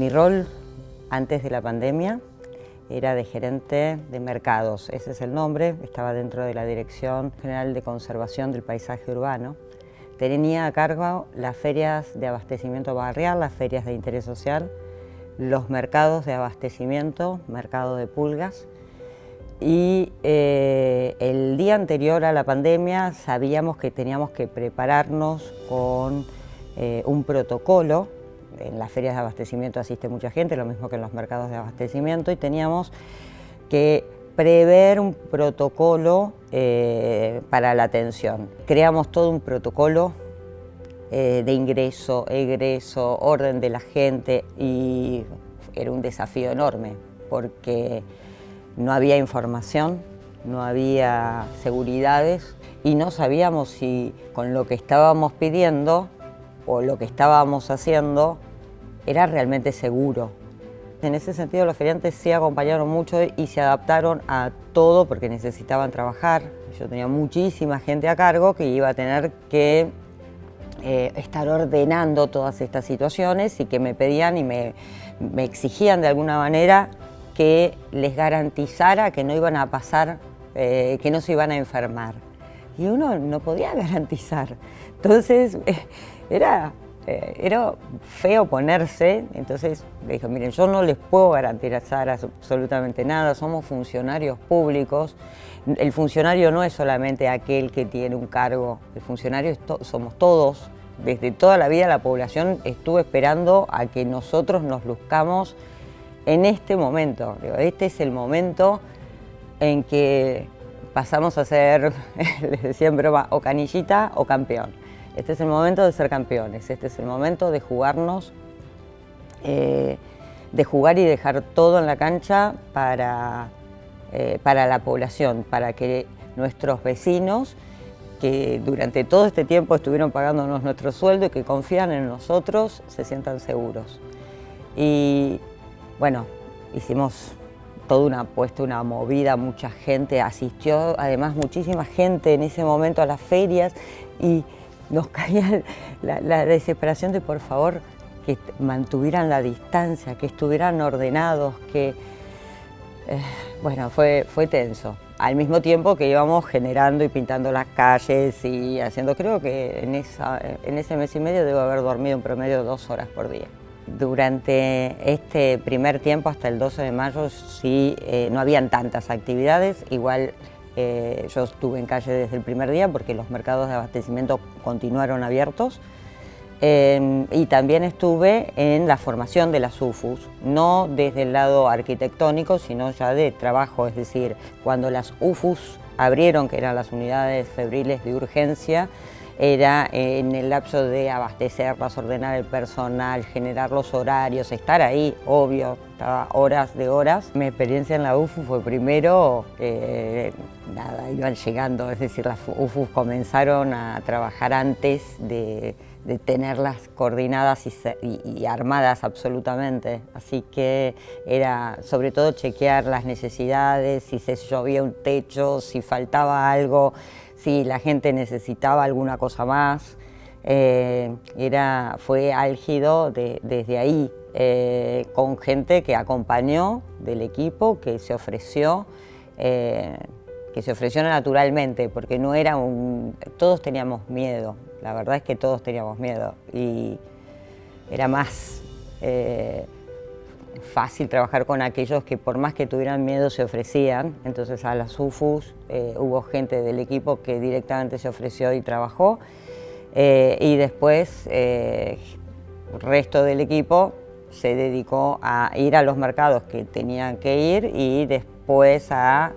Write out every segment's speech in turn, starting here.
Mi rol antes de la pandemia era de gerente de mercados, ese es el nombre, estaba dentro de la Dirección General de Conservación del Paisaje Urbano. Tenía a cargo las ferias de abastecimiento barrial, las ferias de interés social, los mercados de abastecimiento, mercado de pulgas. Y el día anterior a la pandemia sabíamos que teníamos que prepararnos con un protocolo. En las ferias de abastecimiento asiste mucha gente, lo mismo que en los mercados de abastecimiento, y teníamos que prever un protocolo para la atención. Creamos todo un protocolo de ingreso, egreso, orden de la gente, y era un desafío enorme porque no había información, no había seguridades y no sabíamos si con lo que estábamos pidiendo o lo que estábamos haciendo era realmente seguro. En ese sentido los feriantes sí acompañaron mucho y se adaptaron a todo porque necesitaban trabajar. Yo tenía muchísima gente a cargo que iba a tener que estar ordenando todas estas situaciones y que me pedían y me exigían de alguna manera que les garantizara que no iban a pasar, que no se iban a enfermar. Y uno no podía garantizar. Entonces era feo ponerse, entonces le dije, miren, yo no les puedo garantizar absolutamente nada, somos funcionarios públicos, el funcionario no es solamente aquel que tiene un cargo, el funcionario somos todos, desde toda la vida la población estuvo esperando a que nosotros nos luzcamos en este momento. Este es el momento en que pasamos a ser, les decía en broma, o canillita o campeón. Este es el momento de ser campeones, este es el momento de jugarnos, de jugar y dejar todo en la cancha para la población, para que nuestros vecinos, que durante todo este tiempo estuvieron pagándonos nuestro sueldo y que confían en nosotros, se sientan seguros. Y bueno, hicimos toda una apuesta, una movida, mucha gente asistió, además muchísima gente en ese momento a las ferias y nos caía la desesperación de por favor que mantuvieran la distancia, que estuvieran ordenados, que bueno, fue tenso. Al mismo tiempo que íbamos generando y pintando las calles y haciendo, creo que en ese mes y medio debo haber dormido en promedio 2 horas por día. Durante este primer tiempo, hasta el 12 de mayo, sí, no habían tantas actividades. Igual yo estuve en calle desde el primer día porque los mercados de abastecimiento continuaron abiertos. Y también estuve en la formación de las UFUs, no desde el lado arquitectónico, sino ya de trabajo, es decir, cuando las UFUs abrieron, que eran las unidades febriles de urgencia, era en el lapso de abastecerlas, ordenar el personal, generar los horarios, estar ahí, obvio, estaba horas de horas. Mi experiencia en la UFU fue primero, nada, iban llegando, es decir, las UFUs comenzaron a trabajar antes de tenerlas coordinadas y armadas absolutamente, así que era sobre todo chequear las necesidades, si se llovía un techo, si faltaba algo, si la gente necesitaba alguna cosa más. Fue álgido desde ahí, con gente que acompañó del equipo, que se ofreció naturalmente, porque no era todos teníamos miedo, la verdad es que todos teníamos miedo y era más fácil trabajar con aquellos que por más que tuvieran miedo se ofrecían. Entonces a las UFUs hubo gente del equipo que directamente se ofreció y trabajó, y después el resto del equipo se dedicó a ir a los mercados que tenían que ir y después a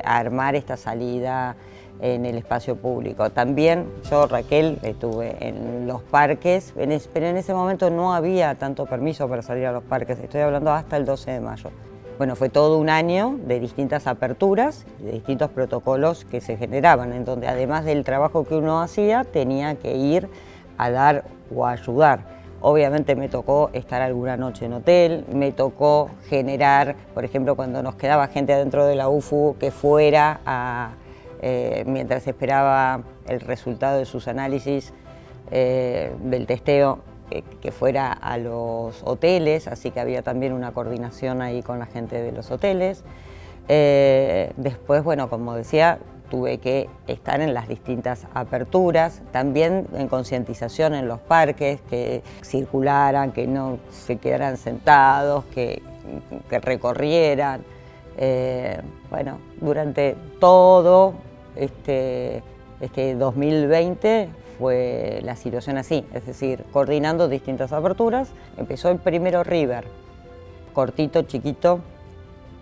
armar esta salida en el espacio público. También yo, Raquel, estuve en los parques, pero en ese momento no había tanto permiso para salir a los parques, estoy hablando hasta el 12 de mayo. Bueno, fue todo un año de distintas aperturas, de distintos protocolos que se generaban, en donde además del trabajo que uno hacía, tenía que ir a dar o a ayudar. Obviamente me tocó estar alguna noche en hotel, me tocó generar, por ejemplo, cuando nos quedaba gente adentro de la UFU, que fuera mientras esperaba el resultado de sus análisis del testeo, que fuera a los hoteles, así que había también una coordinación ahí con la gente de los hoteles. Después, bueno, como decía, tuve que estar en las distintas aperturas, también en concientización en los parques, que circularan, que no se quedaran sentados, que recorrieran. Bueno, durante todo este 2020 fue la situación así, es decir, coordinando distintas aperturas. Empezó el primero River, cortito, chiquito,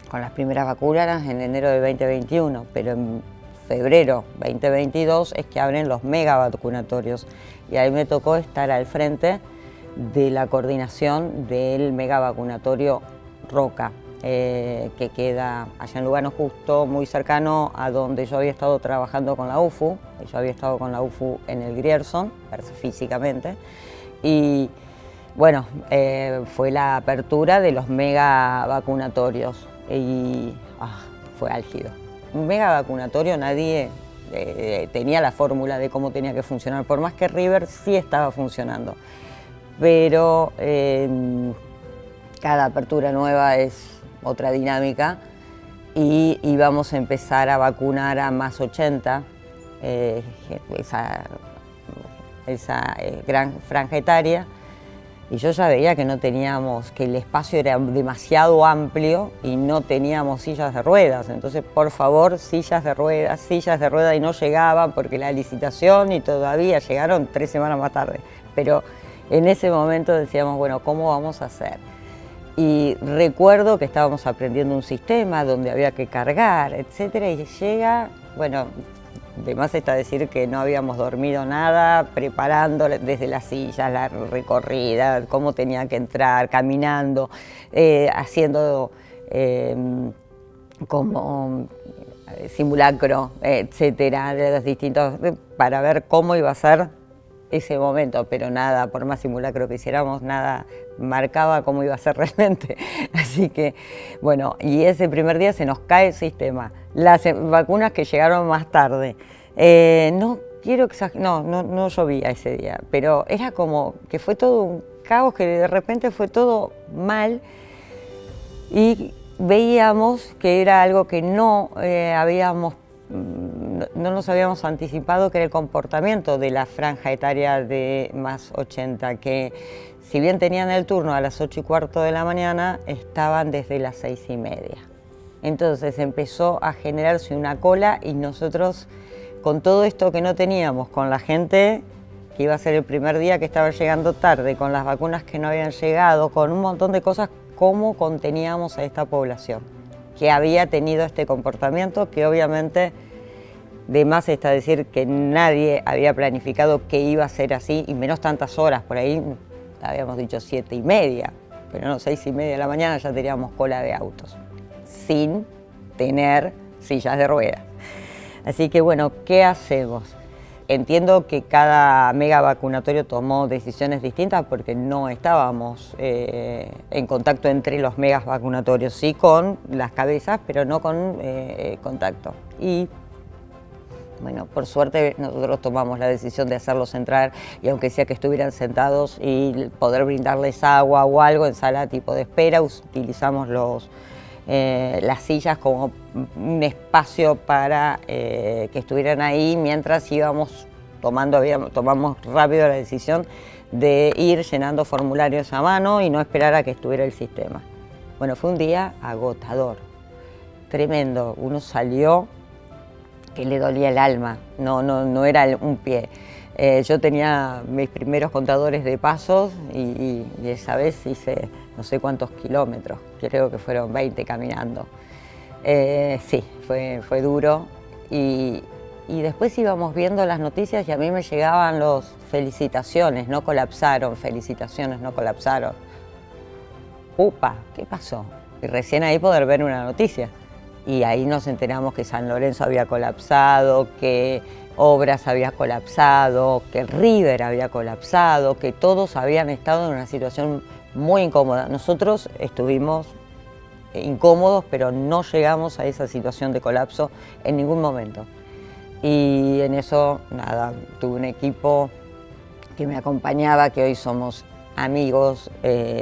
con las primeras vacunas en enero de 2021, pero en febrero 2022 es que abren los mega vacunatorios y ahí me tocó estar al frente de la coordinación del mega vacunatorio Roca, que queda allá en Lugano, justo muy cercano a donde yo había estado trabajando con la UFU. Yo había estado con la UFU en el Grierson, físicamente, y bueno, fue la apertura de los mega vacunatorios y fue álgido. Un mega vacunatorio, nadie tenía la fórmula de cómo tenía que funcionar, por más que River sí estaba funcionando, pero cada apertura nueva es otra dinámica y íbamos a empezar a vacunar a más 80, esa gran franja etaria, y yo ya veía que no teníamos, que el espacio era demasiado amplio y no teníamos sillas de ruedas. Entonces, por favor, sillas de ruedas, y no llegaban porque la licitación y todavía llegaron 3 semanas más tarde. Pero en ese momento decíamos, bueno, ¿cómo vamos a hacer? Y recuerdo que estábamos aprendiendo un sistema donde había que cargar, etcétera, y llega, bueno, de más está decir que no habíamos dormido nada, preparando desde las sillas, la recorrida, cómo tenía que entrar, caminando, haciendo como simulacro, etcétera, de los distintos, para ver cómo iba a ser ese momento, pero nada, por más simulacro que hiciéramos, nada marcaba cómo iba a ser realmente. Así que, bueno, y ese primer día se nos cae el sistema. Las vacunas que llegaron más tarde, no quiero exagerar, no llovía ese día, pero era como que fue todo un caos, que de repente fue todo mal y veíamos que era algo que no nos habíamos anticipado, que era el comportamiento de la franja etaria de más 80, que si bien tenían el turno a las 8:15 de la mañana, estaban desde las 6:30. Entonces empezó a generarse una cola y nosotros, con todo esto que no teníamos, con la gente que iba a ser el primer día que estaba llegando tarde, con las vacunas que no habían llegado, con un montón de cosas, ¿cómo conteníamos a esta población que había tenido este comportamiento? Que obviamente, de más está decir que nadie había planificado que iba a ser así, y menos tantas horas. Por ahí habíamos dicho 7:30, pero no, 6:30 de la mañana ya teníamos cola de autos, sin tener sillas de ruedas. Así que bueno, ¿qué hacemos? Entiendo que cada mega vacunatorio tomó decisiones distintas porque no estábamos en contacto entre los megas vacunatorios, sí con las cabezas, pero no con contacto. Y bueno, por suerte nosotros tomamos la decisión de hacerlos entrar, y aunque sea que estuvieran sentados, y poder brindarles agua o algo en sala tipo de espera, utilizamos las sillas como un espacio para que estuvieran ahí mientras íbamos tomamos rápido la decisión de ir llenando formularios a mano y no esperar a que estuviera el sistema. Bueno, fue un día agotador, tremendo. Uno salió que le dolía el alma, no era un pie. Yo tenía mis primeros contadores de pasos y esa vez hice no sé cuántos kilómetros, creo que fueron 20 caminando. Sí, fue duro y después íbamos viendo las noticias y a mí me llegaban los felicitaciones, no colapsaron, felicitaciones, no colapsaron. ¡Upa! ¿Qué pasó? Y recién ahí poder ver una noticia. Y ahí nos enteramos que San Lorenzo había colapsado, que Obras había colapsado, que River había colapsado, que todos habían estado en una situación muy incómoda. Nosotros estuvimos incómodos, pero no llegamos a esa situación de colapso en ningún momento. Y en eso, nada, tuve un equipo que me acompañaba, que hoy somos amigos,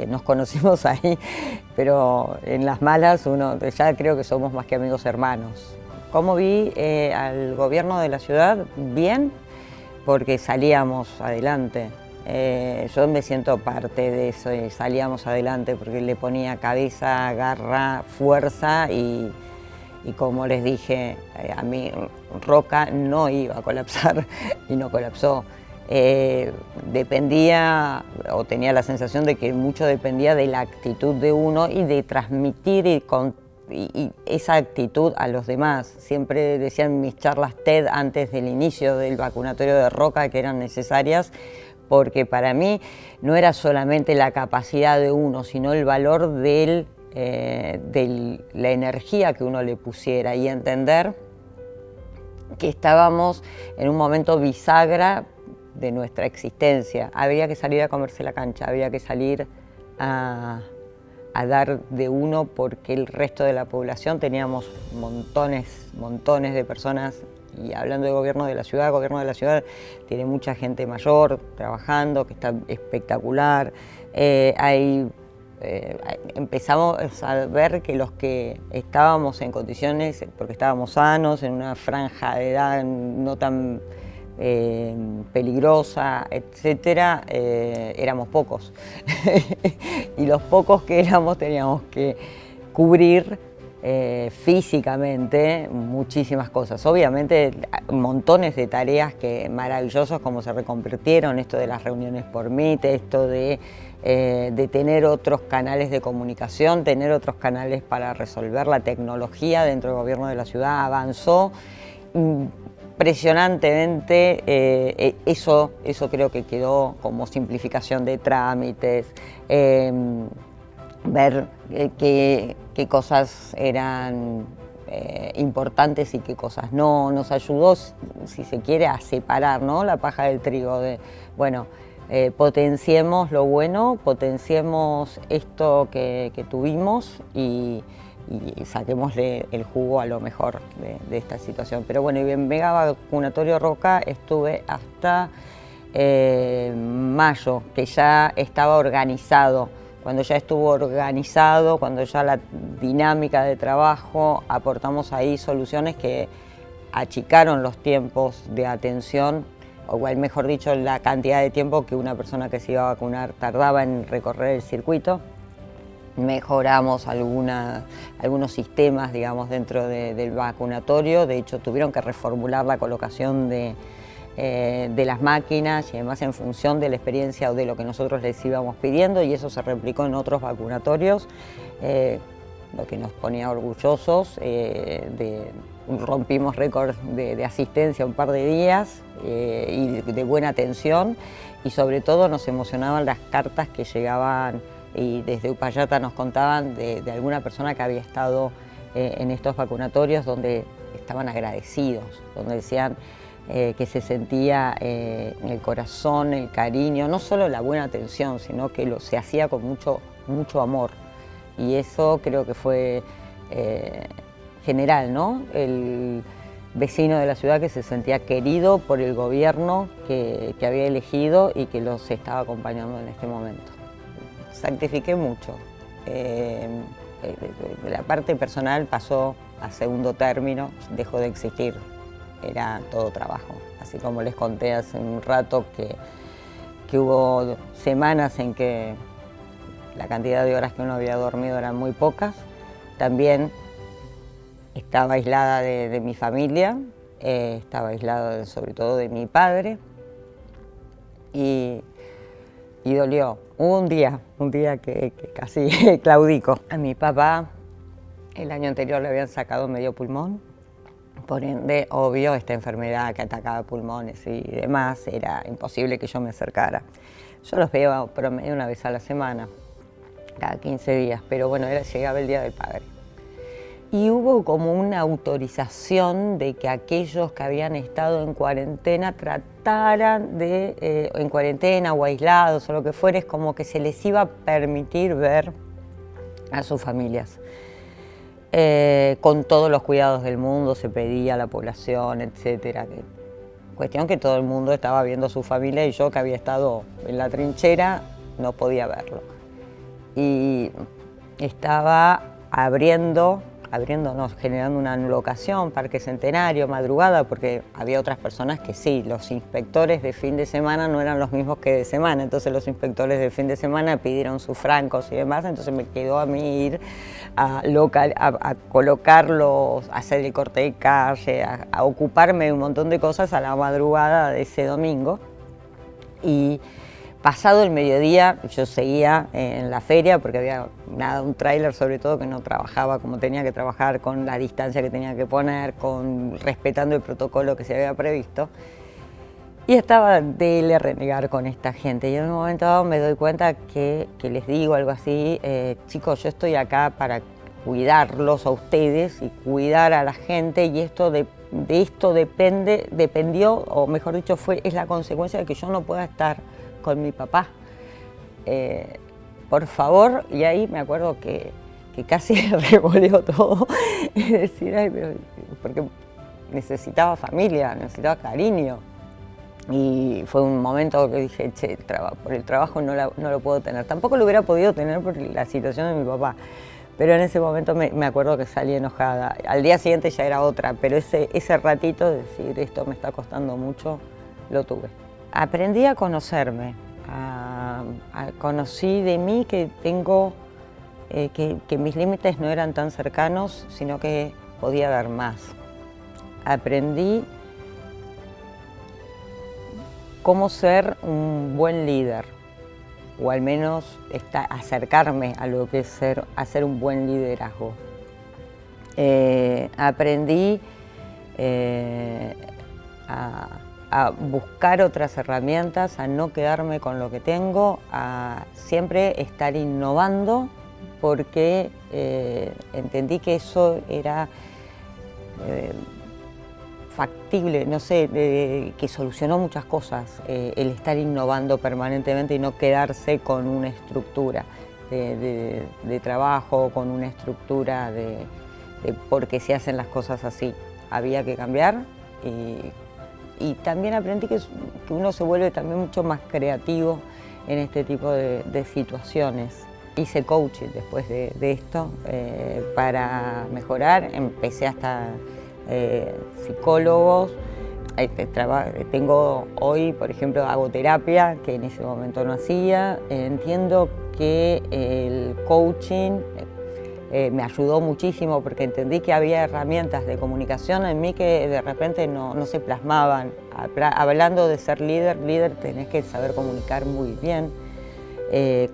nos conocimos ahí, pero en las malas uno ya creo que somos más que amigos, hermanos. ¿Cómo vi al gobierno de la ciudad? Bien, porque salíamos adelante. Yo me siento parte de eso y salíamos adelante porque le ponía cabeza, garra, fuerza y como les dije, a mí Roca no iba a colapsar y no colapsó. Dependía, o tenía la sensación de que mucho dependía de la actitud de uno y de transmitir y esa actitud a los demás. Siempre decían en mis charlas TED antes del inicio del vacunatorio de Roca que eran necesarias, porque para mí no era solamente la capacidad de uno, sino el valor de la energía que uno le pusiera y entender que estábamos en un momento bisagra de nuestra existencia. Había que salir a comerse la cancha, había que salir a dar de uno porque el resto de la población teníamos montones de personas. Y hablando de gobierno de la ciudad tiene mucha gente mayor trabajando, que está espectacular. Empezamos a ver que los que estábamos en condiciones, porque estábamos sanos, en una franja de edad no tan peligrosa, etcétera, éramos pocos. Y los pocos que éramos teníamos que cubrir físicamente muchísimas cosas. Obviamente montones de tareas maravillosas como se reconvirtieron, esto de las reuniones por Meet, esto de tener otros canales de comunicación, tener otros canales para resolver. La tecnología dentro del gobierno de la ciudad avanzó impresionantemente. Eso creo que quedó como simplificación de trámites, ver qué cosas eran importantes y qué cosas no. Nos ayudó, si se quiere, a separar, ¿no?, la paja del trigo. Potenciemos lo bueno, potenciemos esto que tuvimos y saquémosle el jugo a lo mejor de esta situación. Pero bueno, en Mega Vacunatorio Roca estuve hasta mayo, que ya estaba organizado. Cuando ya estuvo organizado, cuando ya la dinámica de trabajo, aportamos ahí soluciones que achicaron los tiempos de atención, o igual, mejor dicho, la cantidad de tiempo que una persona que se iba a vacunar tardaba en recorrer el circuito. Mejoramos algunos sistemas, digamos, dentro del vacunatorio. De hecho, tuvieron que reformular la colocación de las máquinas y además en función de la experiencia o de lo que nosotros les íbamos pidiendo, y eso se replicó en otros vacunatorios, lo que nos ponía orgullosos. Rompimos récords de asistencia un par de días y de buena atención, y sobre todo nos emocionaban las cartas que llegaban y desde Uspallata nos contaban de alguna persona que había estado en estos vacunatorios, donde estaban agradecidos, donde decían que se sentía en el corazón el cariño, no solo la buena atención, sino que se hacía con mucho amor. Y eso creo que fue general, ¿no? El vecino de la ciudad que se sentía querido por el gobierno que había elegido y que los estaba acompañando en este momento. Sacrifiqué mucho. La parte personal pasó a segundo término, dejó de existir. Era todo trabajo. Así como les conté hace un rato que hubo semanas en que la cantidad de horas que uno había dormido eran muy pocas. También estaba aislada de mi familia, estaba aislada sobre todo de mi padre y dolió. Hubo un día que casi claudico. A mi papá el año anterior le habían sacado medio pulmón. Por ende, obvio, esta enfermedad que atacaba pulmones y demás, era imposible que yo me acercara. Yo los veía promedio una vez a la semana, cada 15 días, pero bueno, llegaba el Día del Padre. Y hubo como una autorización de que aquellos que habían estado en cuarentena trataran en cuarentena o aislados o lo que fuera, es como que se les iba a permitir ver a sus familias. Con todos los cuidados del mundo se pedía a la población, etcétera. Cuestión que todo el mundo estaba viendo a su familia, y yo, que había estado en la trinchera, no podía verlo. Y estaba generando una locación, Parque Centenario, madrugada, porque había otras personas que sí, los inspectores de fin de semana no eran los mismos que de semana, entonces los inspectores de fin de semana pidieron sus francos y demás, entonces me quedó a mí ir a colocarlos, a hacer el corte de calle, a ocuparme de un montón de cosas a la madrugada de ese domingo. Y pasado el mediodía yo seguía en la feria porque había un tráiler sobre todo que no trabajaba como tenía que trabajar, con la distancia que tenía que poner, respetando el protocolo que se había previsto. Y estaba de renegar con esta gente. Y en un momento dado me doy cuenta que les digo algo así, chicos, yo estoy acá para cuidarlos a ustedes y cuidar a la gente, y esto de esto dependió, o mejor dicho, es la consecuencia de que yo no pueda estar con mi papá. Por favor, y ahí me acuerdo que casi revolvió todo, y decir, ay, pero, porque necesitaba familia, necesitaba cariño. Y fue un momento que dije, che, por el trabajo no lo puedo tener. Tampoco lo hubiera podido tener por la situación de mi papá, pero en ese momento me acuerdo que salí enojada. Al día siguiente ya era otra, pero ese ratito de decir, esto me está costando mucho, lo tuve. Aprendí a conocerme, conocí de mí que que mis límites no eran tan cercanos, sino que podía dar más. Aprendí cómo ser un buen líder, o al menos acercarme a lo que es hacer un buen liderazgo. Aprendí a buscar otras herramientas, a no quedarme con lo que tengo, a siempre estar innovando, porque entendí que eso era factible, no sé, que solucionó muchas cosas, el estar innovando permanentemente y no quedarse con una estructura de trabajo, con una estructura de porque se hacen las cosas así. Había que cambiar, y también aprendí que uno se vuelve también mucho más creativo en este tipo de situaciones. Hice coaching después de esto para mejorar, empecé hasta psicólogos. Tengo hoy, por ejemplo, hago terapia, que en ese momento no hacía. Entiendo que el coaching me ayudó muchísimo porque entendí que había herramientas de comunicación en mí que de repente no se plasmaban. Hablando de ser líder tenés que saber comunicar muy bien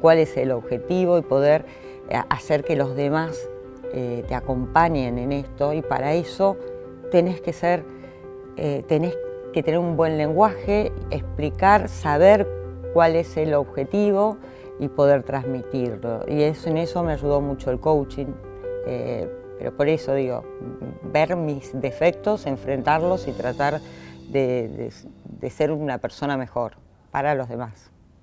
cuál es el objetivo y poder hacer que los demás te acompañen en esto, y para eso tenés que tener un buen lenguaje, explicar, saber cuál es el objetivo y poder transmitirlo. Y en eso me ayudó mucho el coaching, pero por eso digo, ver mis defectos, enfrentarlos y tratar de ser una persona mejor para los demás.